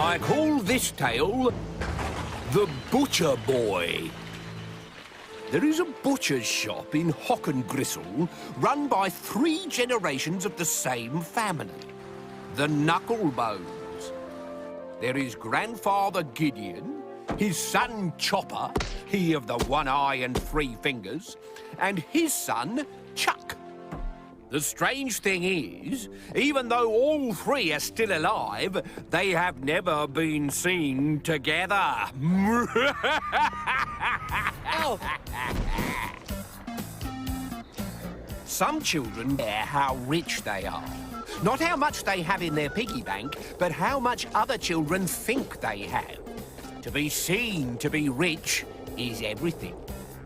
I call this tale The Butcher Boy. There is a butcher's shop in Grizzly run by 3 generations of the same family, the Knucklebones. There is Grandfather Gideon, his son Chopper, he of the 1 eye and 3 fingers, and his son Chuck. The strange thing is, even though all 3 are still alive, they have never been seen together. Oh. Some children care how rich they are. Not how much they have in their piggy bank, but how much other children think they have. To be seen to be rich is everything.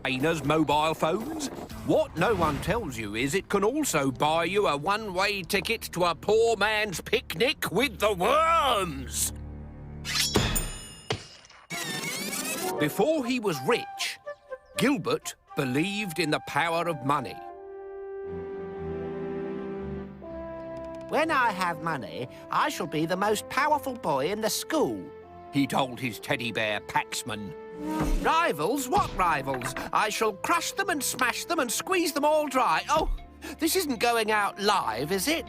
Trainers, mobile phones. What no one tells you is it can also buy you a one-way ticket to a poor man's picnic with the worms. Before he was rich, Gilbert believed in the power of money. When I have money, I shall be the most powerful boy in the school, he told his teddy bear Paxman. Rivals? What rivals? I shall crush them and smash them and squeeze them all dry. Oh, this isn't going out live, is it?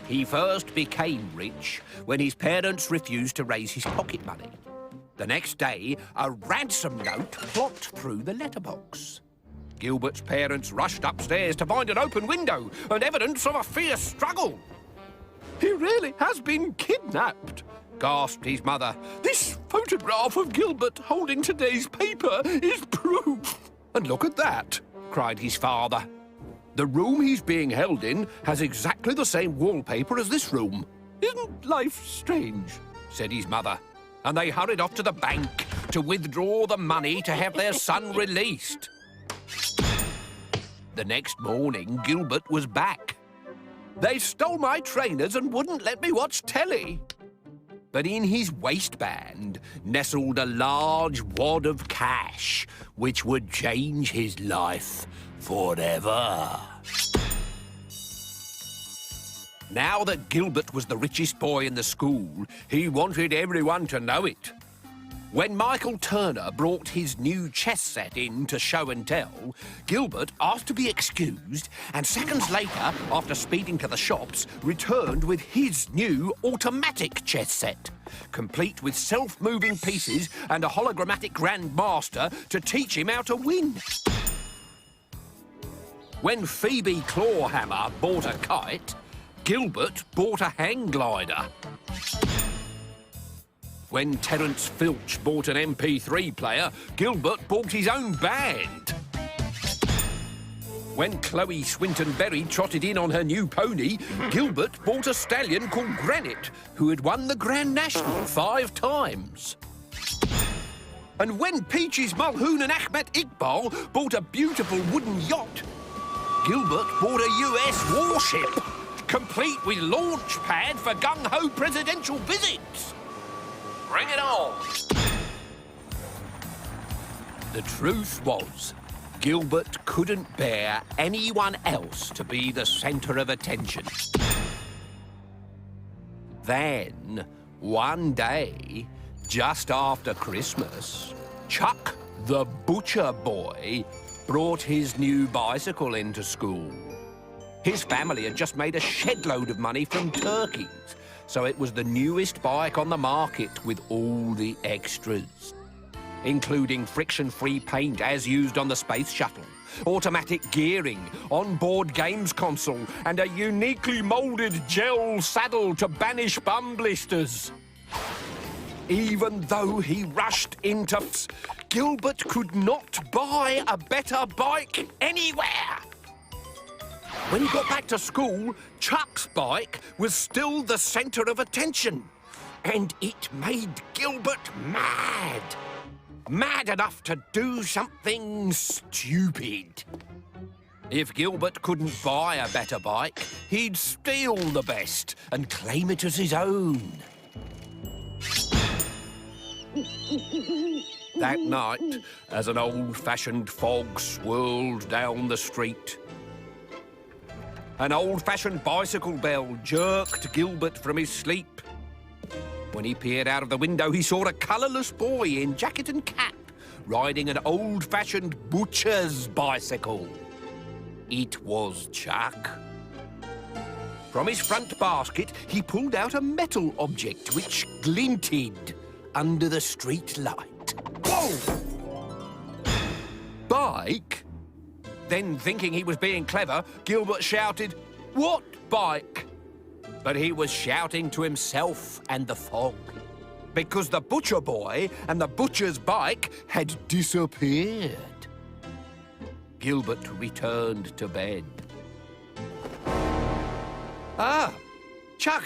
He first became rich when his parents refused to raise his pocket money. The next day, a ransom note plopped through the letterbox. Gilbert's parents rushed upstairs to find an open window and evidence of a fierce struggle. "He really has been kidnapped," gasped his mother. "This photograph of Gilbert holding today's paper is proof." "And look at that," cried his father. "The room he's being held in has exactly the same wallpaper as this room. Isn't life strange?" said his mother. And they hurried off to the bank to withdraw the money to have their son released. The next morning, Gilbert was back. "They stole my trainers and wouldn't let me watch telly." But in his waistband nestled a large wad of cash, which would change his life forever. Now that Gilbert was the richest boy in the school, he wanted everyone to know it. When Michael Turner brought his new chess set in to show and tell, Gilbert asked to be excused, and seconds later, after speeding to the shops, returned with his new automatic chess set, complete with self-moving pieces and a hologrammatic grandmaster to teach him how to win. When Phoebe Clawhammer bought a kite, Gilbert bought a hang glider. When Terence Filch bought an MP3 player, Gilbert bought his own band. When Chloe Swinton-Berry trotted in on her new pony, Gilbert bought a stallion called Granite, who had won the Grand National 5 times. And when Peaches Mulhoon and Ahmet Iqbal bought a beautiful wooden yacht, Gilbert bought a US warship, complete with launch pad for gung-ho presidential visits. Bring it on! The truth was, Gilbert couldn't bear anyone else to be the centre of attention. Then, one day, just after Christmas, Chuck, the butcher boy, brought his new bicycle into school. His family had just made a shed-load of money from turkeys, so it was the newest bike on the market with all the extras, including friction-free paint as used on the space shuttle, automatic gearing, onboard games console, and a uniquely moulded gel saddle to banish bum blisters. Even though he rushed into Gilbert could not buy a better bike anywhere. When he got back to school, Chuck's bike was still the centre of attention. And it made Gilbert mad. Mad enough to do something stupid. If Gilbert couldn't buy a better bike, he'd steal the best and claim it as his own. That night, as an old-fashioned fog swirled down the street, An old-fashioned bicycle bell jerked Gilbert from his sleep. When he peered out of the window, he saw a colourless boy in jacket and cap, riding an old-fashioned butcher's bicycle. It was Chuck. From his front basket, he pulled out a metal object which glinted under the street light. Whoa! Bike? Then, thinking he was being clever, Gilbert shouted, "What bike?" But he was shouting to himself and the fog, because the butcher boy and the butcher's bike had disappeared. Gilbert returned to bed. Ah, Chuck,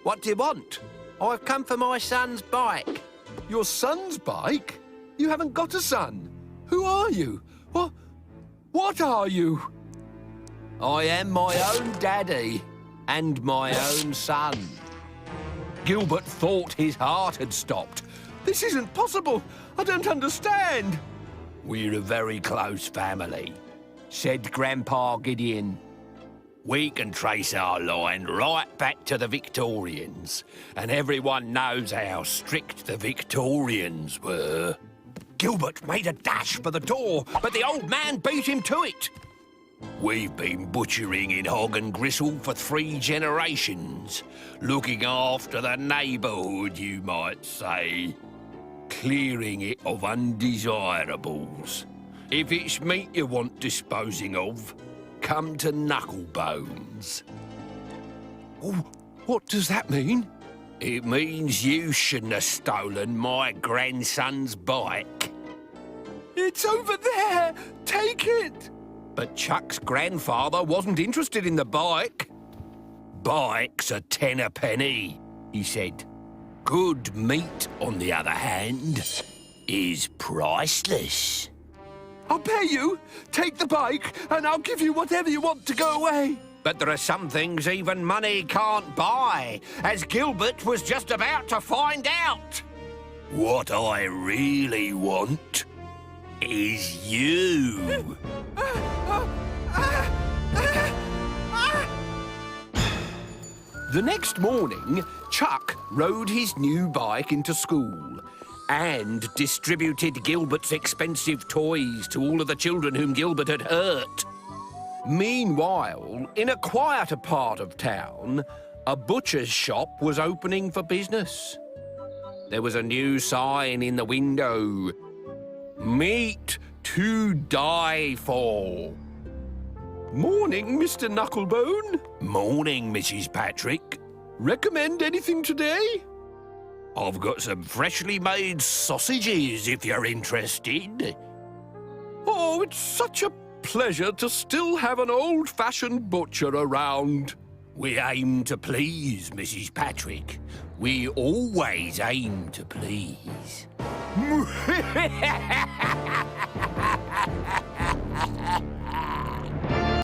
what do you want? I've come for my son's bike. Your son's bike? You haven't got a son. Who are you? What are you? I am my own daddy and my own son. Gilbert thought his heart had stopped. This isn't possible. I don't understand. We're a very close family, said Grandpa Gideon. We can trace our line right back to the Victorians, and everyone knows how strict the Victorians were. Gilbert made a dash for the door, but the old man beat him to it. We've been butchering in Hog and Gristle for 3 generations, looking after the neighbourhood, you might say, clearing it of undesirables. If it's meat you want disposing of, come to Knucklebones. Oh, what does that mean? It means you shouldn't have stolen my grandson's bike. It's over there! Take it! But Chuck's grandfather wasn't interested in the bike. Bikes are 10 a penny, he said. Good meat, on the other hand, is priceless. I'll pay you. Take the bike, and I'll give you whatever you want to go away. But there are some things even money can't buy, as Gilbert was just about to find out. What I really want is you. The next morning, Chuck rode his new bike into school and distributed Gilbert's expensive toys to all of the children whom Gilbert had hurt. Meanwhile, in a quieter part of town, a butcher's shop was opening for business. There was a new sign in the window. Meat to die for. Morning, Mr. Knucklebone. Morning, Mrs. Patrick. Recommend anything today? I've got some freshly made sausages, if you're interested. Oh, it's such a pleasure to still have an old-fashioned butcher around. We aim to please, Mrs. Patrick. We always aim to please.